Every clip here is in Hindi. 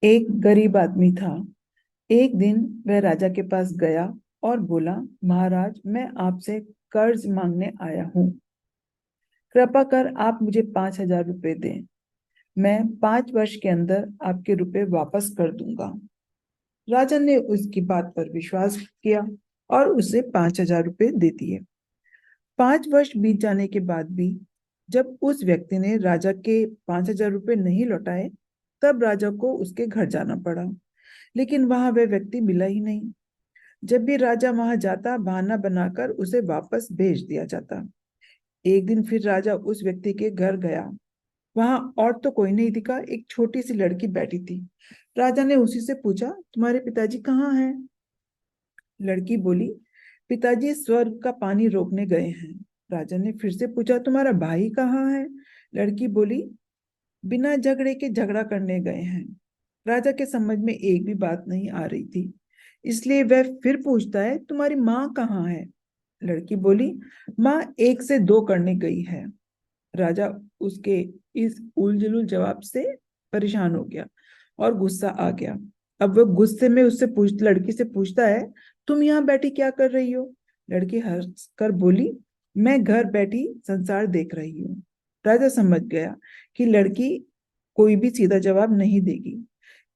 एक गरीब आदमी था। एक दिन वह राजा के पास गया और बोला, महाराज, मैं आपसे कर्ज मांगने आया हूँ। कृपा कर आप मुझे 5,000 रुपए दें। मैं 5 वर्ष के अंदर आपके रुपए वापस कर दूंगा। राजा ने उसकी बात पर विश्वास किया और उसे 5,000 रुपए दे दिए। 5 वर्ष बीत जाने के बाद भी जब उस व्यक्ति ने राजा के 5,000 रुपए नहीं लौटाए, तब राजा को उसके घर जाना पड़ा। लेकिन वहां वह व्यक्ति मिला ही नहीं। जब भी राजा वहां जाता, बहाना बनाकर उसे वापस भेज दिया जाता। एक दिन फिर राजा उस व्यक्ति के घर गया। वहां और तो कोई नहीं दिखा, एक छोटी सी लड़की बैठी थी। राजा ने उसी से पूछा, तुम्हारे पिताजी कहाँ हैं? लड़की बोली, पिताजी स्वर्ग का पानी रोकने गए हैं। राजा ने फिर से पूछा, तुम्हारा भाई कहाँ है? लड़की बोली, बिना झगड़े के झगड़ा करने गए हैं। राजा के समझ में एक भी बात नहीं आ रही थी, इसलिए वह फिर पूछता है, तुम्हारी माँ कहाँ है? लड़की बोली, माँ 1 से 2 करने गई है। राजा उसके इस उलझुल जवाब से परेशान हो गया और गुस्सा आ गया। अब वह गुस्से में लड़की से पूछता है, तुम यहाँ बैठी क्या कर रही हो? लड़की हंस कर बोली, मैं घर बैठी संसार देख रही हूँ। राजा समझ गया कि लड़की कोई भी सीधा जवाब नहीं देगी,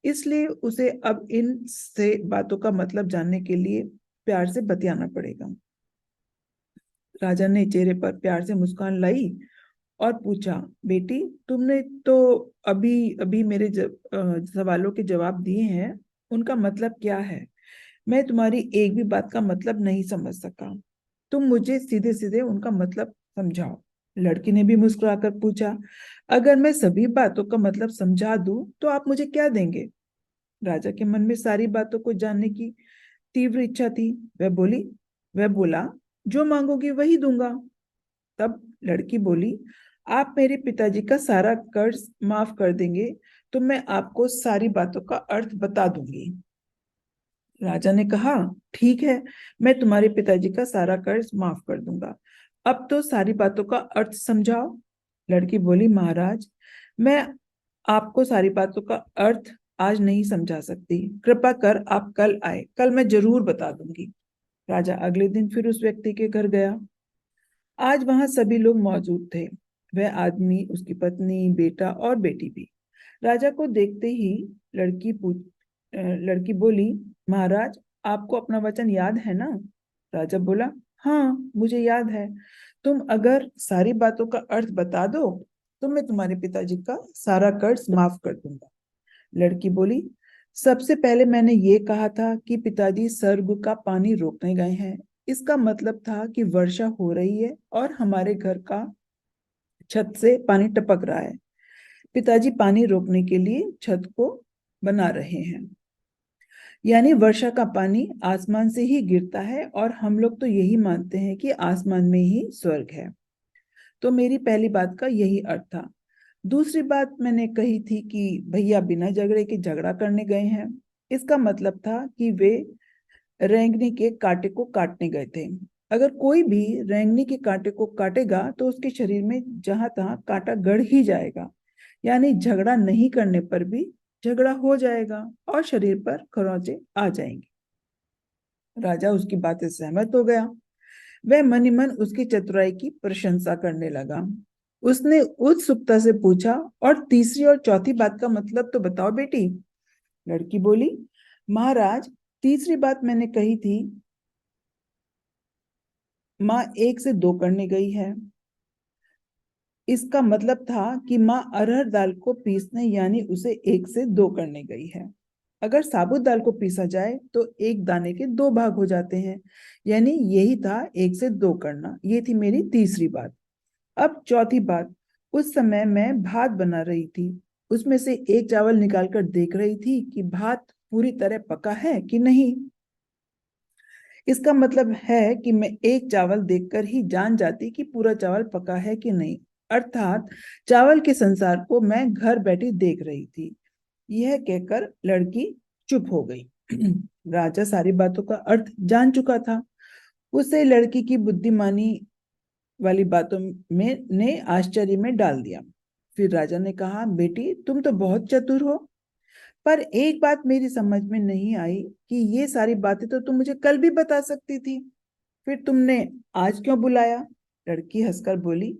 इसलिए उसे अब इन से बातों का मतलब जानने के लिए प्यार से बतियाना पड़ेगा। राजा ने चेहरे पर प्यार से मुस्कान लाई और पूछा, बेटी, तुमने तो अभी अभी मेरे सवालों के जवाब दिए हैं, उनका मतलब क्या है? मैं तुम्हारी एक भी बात का मतलब नहीं समझ सका। तुम मुझे सीधे सीधे उनका मतलब समझाओ। लड़की ने भी मुस्कुराकर पूछा, अगर मैं सभी बातों का मतलब समझा दूं तो आप मुझे क्या देंगे? राजा के मन में सारी बातों को जानने की तीव्र इच्छा थी। वह बोला, जो मांगोगी वही दूंगा। तब लड़की बोली, आप मेरे पिताजी का सारा कर्ज माफ कर देंगे तो मैं आपको सारी बातों का अर्थ बता दूंगी। राजा ने कहा, ठीक है, मैं तुम्हारे पिताजी का सारा कर्ज माफ कर दूंगा। अब तो सारी बातों का अर्थ समझाओ। लड़की बोली, महाराज, मैं आपको सारी बातों का अर्थ आज नहीं समझा सकती। कृपा कर आप कल आए, कल मैं जरूर बता दूंगी। राजा अगले दिन फिर उस व्यक्ति के घर गया। आज वहां सभी लोग मौजूद थे। वह आदमी, उसकी पत्नी, बेटा और बेटी भी। राजा को देखते ही लड़की बोली, महाराज, आपको अपना वचन याद है ना? राजा बोला, हाँ, मुझे याद है। तुम अगर सारी बातों का अर्थ बता दो तो मैं तुम्हारे पिताजी का सारा कर्ज माफ कर दूंगा। लड़की बोली, सबसे पहले मैंने ये कहा था कि पिताजी स्वर्ग का पानी रोकने गए हैं। इसका मतलब था कि वर्षा हो रही है और हमारे घर का छत से पानी टपक रहा है। पिताजी पानी रोकने के लिए छत को बना रहे हैं। यानी वर्षा का पानी आसमान से ही गिरता है और हम लोग तो यही मानते हैं कि आसमान में ही स्वर्ग है। तो मेरी पहली बात का यही अर्थ था। दूसरी बात मैंने कही थी कि भैया बिना झगड़े के झगड़ा करने गए हैं। इसका मतलब था कि वे रेंगनी के कांटे को काटने गए थे। अगर कोई भी रेंगनी के कांटे को काटेगा तो उसके शरीर में जहां तहां कांटा गड़ ही जाएगा। यानी झगड़ा नहीं करने पर भी झगड़ा हो जाएगा और शरीर पर खरोंचे आ जाएंगे। राजा उसकी बात से सहमत हो गया। वह मन ही मन उसकी चतुराई की प्रशंसा करने लगा। उसने उत्सुकता से पूछा, और तीसरी और चौथी बात का मतलब तो बताओ बेटी। लड़की बोली, महाराज, तीसरी बात मैंने कही थी, माँ 1 से 2 करने गई है। इसका मतलब था कि माँ अरहर दाल को पीसने यानी उसे 1 से 2 करने गई है। अगर साबुत दाल को पीसा जाए तो एक दाने के 2 भाग हो जाते हैं। यानी यही था 1 से 2 करना। ये थी मेरी तीसरी बात। अब चौथी बात, उस समय मैं भात बना रही थी। उसमें से एक चावल निकालकर देख रही थी कि भात पूरी तरह पका है कि नहीं। इसका मतलब है कि मैं एक चावल देखकर ही जान जाती कि पूरा चावल पका है कि नहीं। अर्थात चावल के संसार को मैं घर बैठी देख रही थी। यह कहकर लड़की चुप हो गई। राजा सारी बातों का अर्थ जान चुका था। उसे लड़की की बुद्धिमानी वाली बातों में ने आश्चर्य में डाल दिया। फिर राजा ने कहा, बेटी, तुम तो बहुत चतुर हो। पर एक बात मेरी समझ में नहीं आई कि ये सारी बातें तो तुम मुझे कल भी बता सकती थी, फिर तुमने आज क्यों बुलाया? लड़की हंसकर बोली,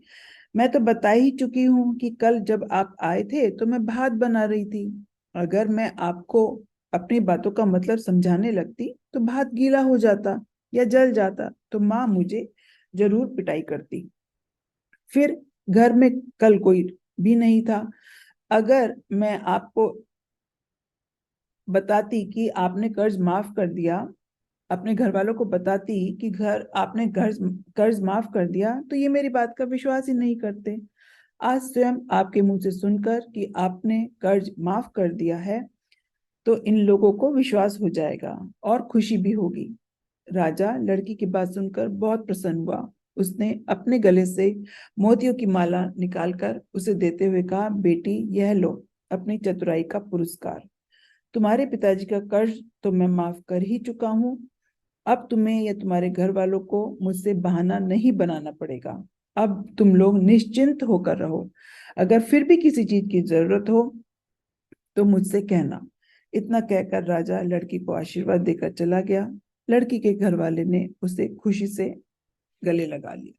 मैं तो बता ही चुकी हूँ कि कल जब आप आए थे तो मैं भात बना रही थी। अगर मैं आपको अपनी बातों का मतलब समझाने लगती तो भात गीला हो जाता या जल जाता, तो माँ मुझे जरूर पिटाई करती। फिर घर में कल कोई भी नहीं था। अगर मैं आपको बताती कि आपने कर्ज माफ कर दिया, अपने घर वालों को बताती कि घर आपने कर्ज कर्ज माफ कर दिया, तो ये मेरी बात का विश्वास ही नहीं करते। आज स्वयं आपके मुंह से सुनकर कि आपने कर्ज माफ कर दिया है, तो इन लोगों को विश्वास हो जाएगा और खुशी भी होगी। राजा लड़की की बात सुनकर बहुत प्रसन्न हुआ। उसने अपने गले से मोतियों की माला निकालकर उसे देते हुए कहा, बेटी यह लो अपनी चतुराई का पुरस्कार। तुम्हारे पिताजी का कर्ज तो मैं माफ कर ही चुका हूँ। अब तुम्हें या तुम्हारे घर वालों को मुझसे बहाना नहीं बनाना पड़ेगा। अब तुम लोग निश्चिंत होकर रहो। अगर फिर भी किसी चीज की जरूरत हो तो मुझसे कहना। इतना कहकर राजा लड़की को आशीर्वाद देकर चला गया। लड़की के घर वाले ने उसे खुशी से गले लगा लिया।